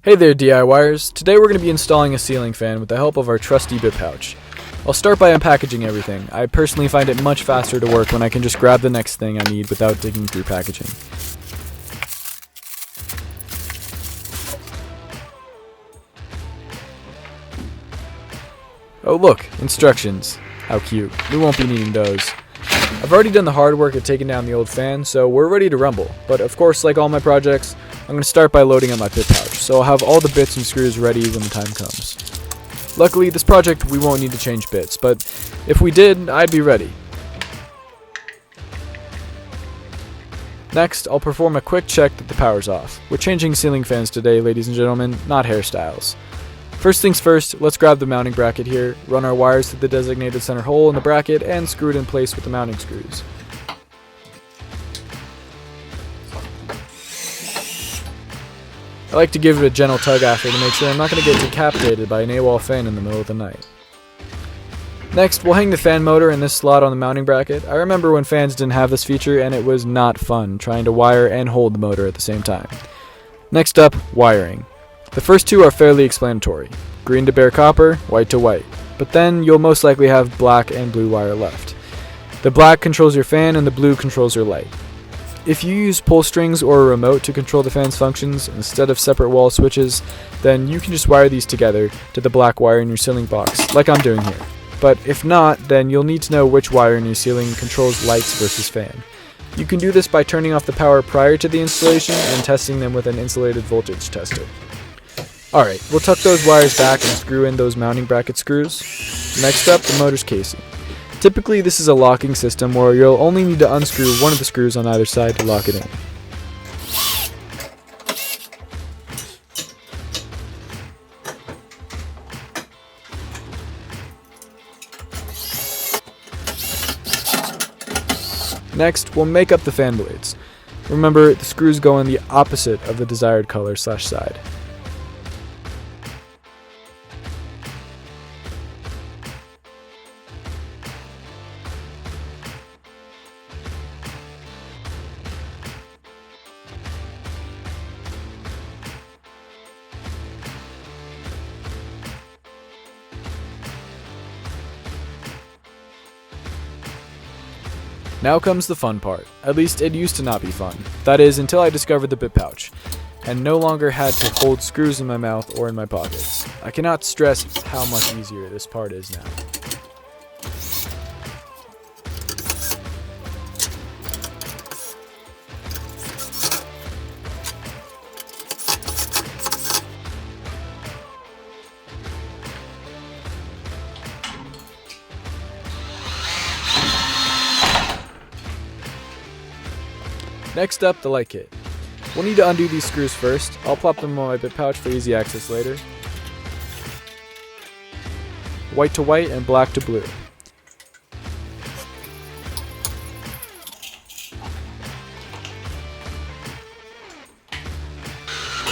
Hey there DIYers, today we're going to be installing a ceiling fan with the help of our trusty bit pouch. I'll start by unpackaging everything. I personally find it much faster to work when I can just grab the next thing I need without digging through packaging. Oh look, instructions. How cute. We won't be needing those. I've already done the hard work of taking down the old fan, so we're ready to rumble. But of course, like all my projects, I'm going to start by loading up my bit pouch, so I'll have all the bits and screws ready when the time comes. Luckily, this project we won't need to change bits, but if we did, I'd be ready. Next, I'll perform a quick check that the power's off. We're changing ceiling fans today, ladies and gentlemen, not hairstyles. First things first, let's grab the mounting bracket here, run our wires through the designated center hole in the bracket, and screw it in place with the mounting screws. I like to give it a gentle tug after to make sure I'm not going to get decapitated by an AWOL fan in the middle of the night. Next, we'll hang the fan motor in this slot on the mounting bracket. I remember when fans didn't have this feature and it was not fun trying to wire and hold the motor at the same time. Next up, wiring. The first two are fairly explanatory. Green to bare copper, white to white. But then you'll most likely have black and blue wire left. The black controls your fan and the blue controls your light. If you use pull strings or a remote to control the fan's functions instead of separate wall switches, then you can just wire these together to the black wire in your ceiling box, like I'm doing here. But if not, then you'll need to know which wire in your ceiling controls lights versus fan. You can do this by turning off the power prior to the installation and testing them with an insulated voltage tester. Alright, we'll tuck those wires back and screw in those mounting bracket screws. Next up, the motor's casing. Typically, this is a locking system where you'll only need to unscrew one of the screws on either side to lock it in. Next, we'll make up the fan blades. Remember, the screws go in the opposite of the desired color/side. Now comes the fun part. At least it used to not be fun. That is, until I discovered the bit pouch, and no longer had to hold screws in my mouth or in my pockets. I cannot stress how much easier this part is now. Next up, the light kit. We'll need to undo these screws first. I'll plop them on my bit pouch for easy access later. White to white and black to blue.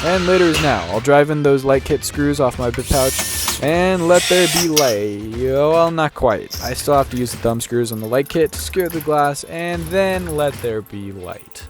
And later is now. I'll drive in those light kit screws off my bit pouch and let there be light. Well, not quite. I still have to use the thumb screws on the light kit to secure the glass and then let there be light.